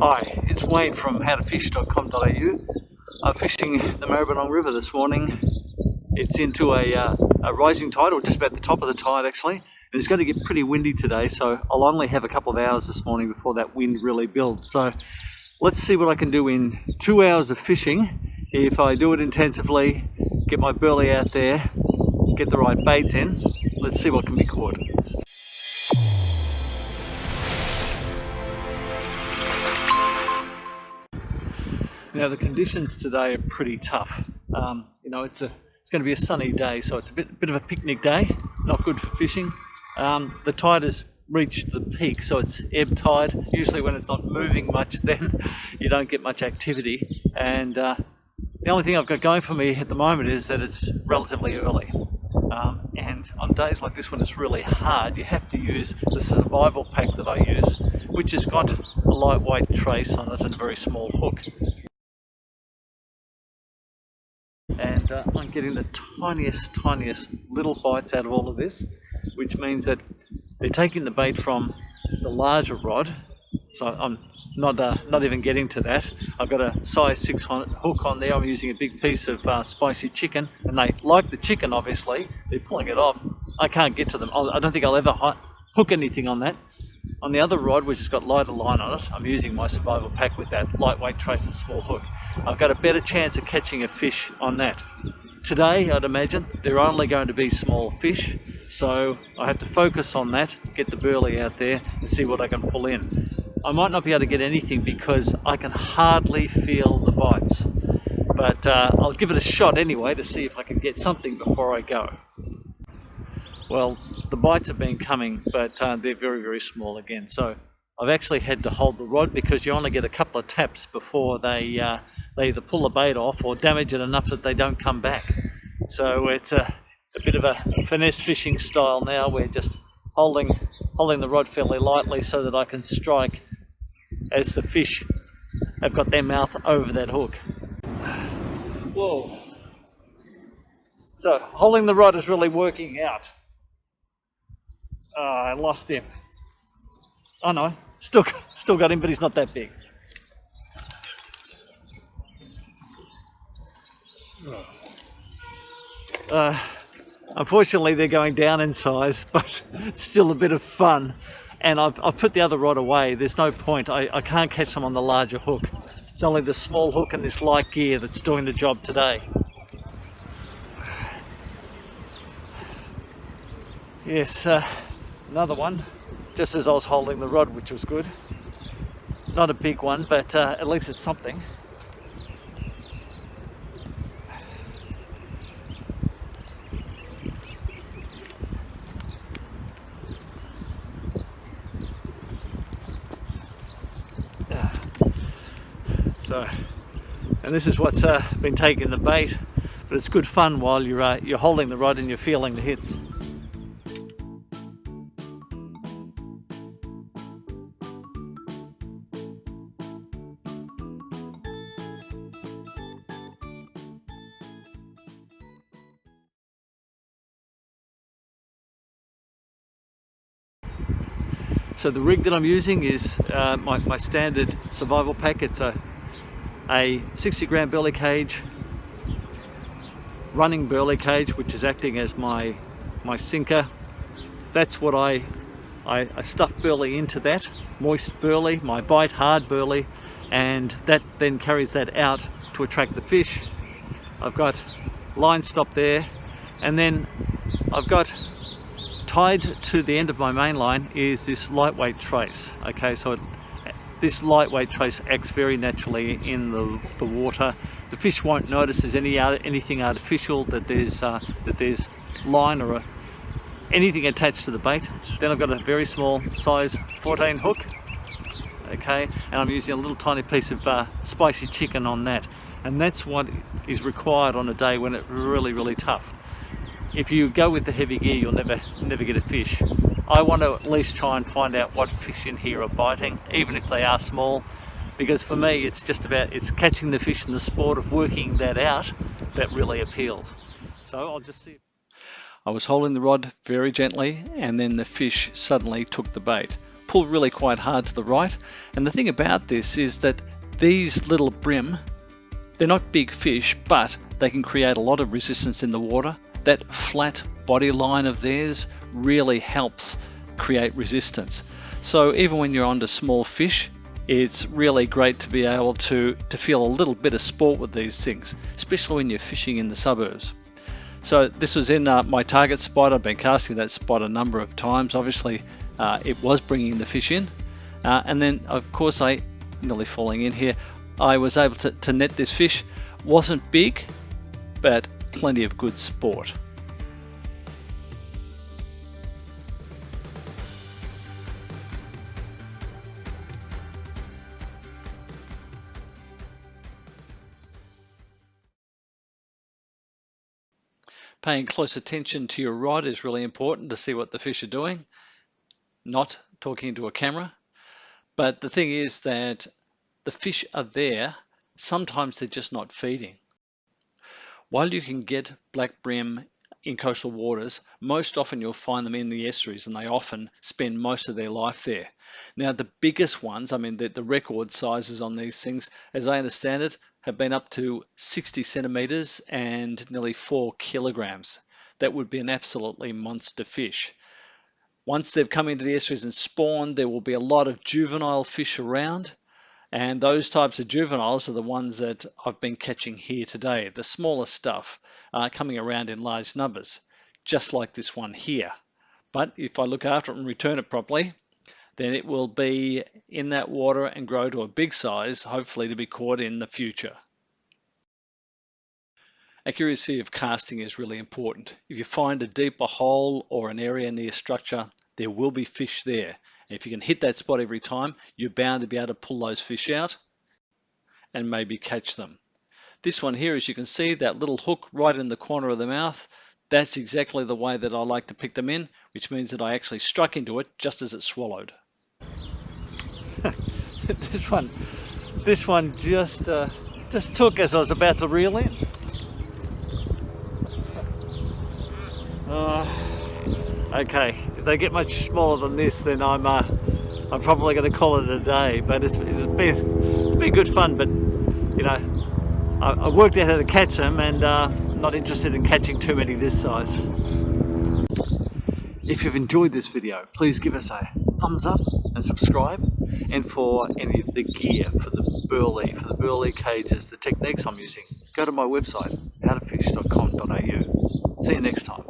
Hi, it's Wayne from howtofish.com.au. I'm fishing the Maribyrnong River this morning. It's into a rising tide, or just about the top of the tide actually. And it's going to get pretty windy today, so I'll only have a couple of hours this morning before that wind really builds. So let's see what I can do in 2 hours of fishing. If I do it intensively, get my burley out there, get the right baits in, let's see what can be caught. Now the conditions today are pretty tough. It's going to be a sunny day, so it's a bit of a picnic day. Not good for fishing. The tide has reached the peak, so it's ebb tide. Usually when it's not moving much, then you don't get much activity. And the only thing I've got going for me at the moment is that it's relatively early. And on days like this when it's really hard, you have to use the survival pack that I use, which has got a lightweight trace on it and a very small hook. And I'm getting the tiniest little bites out of all of this, which means that they're taking the bait from the larger rod. So I'm not even getting to that. I've got a size 6 hook on there. I'm using a big piece of spicy chicken, and they like the chicken, obviously. They're pulling it off. I can't get to them. I don't think I'll ever hook anything on that. On the other rod, which has got lighter line on it, I'm using my survival pack with that lightweight trace and small hook. I've got a better chance of catching a fish on that. Today, I'd imagine, they're only going to be small fish, so I have to focus on that, get the burley out there and see what I can pull in. I might not be able to get anything because I can hardly feel the bites, but I'll give it a shot anyway to see if I can get something before I go. Well, the bites have been coming, but they're very small again, so I've actually had to hold the rod because you only get a couple of taps before they either pull the bait off or damage it enough that they don't come back. So it's a bit of a finesse fishing style now. We're just holding the rod fairly lightly so that I can strike as the fish have got their mouth over that hook. Whoa! So holding the rod is really working out. I lost him. Oh no, still got him, but he's not that big. Unfortunately, they're going down in size, but it's still a bit of fun. And I've put the other rod away. There's no point. I can't catch them on the larger hook. It's only the small hook and this light gear that's doing the job today. Yes, another one. Just as I was holding the rod, which was good. Not a big one, but at least it's something. And this is what's been taking the bait, but it's good fun while you're holding the rod and you're feeling the hits. So the rig that I'm using is my standard survival pack. It's a 60 gram burley cage, running burley cage, which is acting as my sinker. That's what I stuff burley into that, moist burley, my bite hard burley, and that then carries that out to attract the fish. I've got line stop there, and then I've got tied to the end of my main line is this lightweight trace. Okay, so this lightweight trace acts very naturally in the water. The fish won't notice there's anything artificial, that there's line or anything attached to the bait. Then I've got a very small size 14 hook. Okay, and I'm using a little tiny piece of spicy chicken on that, and that's what is required on a day when it's really tough. If you go with the heavy gear, you'll never get a fish. I want to at least try and find out what fish in here are biting, even if they are small, because for me it's catching the fish and the sport of working that out that really appeals. So I'll just see. I was holding the rod very gently, and then the fish suddenly took the bait, pull really quite hard to the right. And the thing about this is that these little bream, they're not big fish, but they can create a lot of resistance in the water. That flat body line of theirs really helps create resistance. So even when you're onto small fish, it's really great to be able to feel a little bit of sport with these things, especially when you're fishing in the suburbs. So this was in my target spot. I've been casting that spot a number of times. Obviously, it was bringing the fish in. And then, of course, nearly falling in here, I was able to net this fish. Wasn't big, but plenty of good sport. Paying close attention to your rod is really important to see what the fish are doing, not talking into a camera. But the thing is that the fish are there, sometimes they're just not feeding. While you can get black bream in coastal waters, most often you'll find them in the estuaries, and they often spend most of their life there. Now the biggest ones, I mean the record sizes on these things, as I understand it, have been up to 60 centimeters and nearly 4 kilograms. That would be an absolutely monster fish. Once they've come into the estuaries and spawned, there will be a lot of juvenile fish around. And those types of juveniles are the ones that I've been catching here today. The smaller stuff coming around in large numbers, just like this one here. But if I look after it and return it properly, then it will be in that water and grow to a big size, hopefully to be caught in the future. Accuracy of casting is really important. If you find a deeper hole or an area near structure, there will be fish there. And if you can hit that spot every time, you're bound to be able to pull those fish out and maybe catch them. This one here, as you can see, that little hook right in the corner of the mouth, that's exactly the way that I like to pick them in, which means that I actually struck into it just as it swallowed. This one just took as I was about to reel in. Okay, if they get much smaller than this, then I'm probably going to call it a day. But it's been good fun. But you know, I worked out how to catch them, and not interested in catching too many this size. If you've enjoyed this video, please give us a thumbs up and subscribe. And for any of the gear for the berley cages, the techniques I'm using, go to my website, howtofish.com.au. See you next time.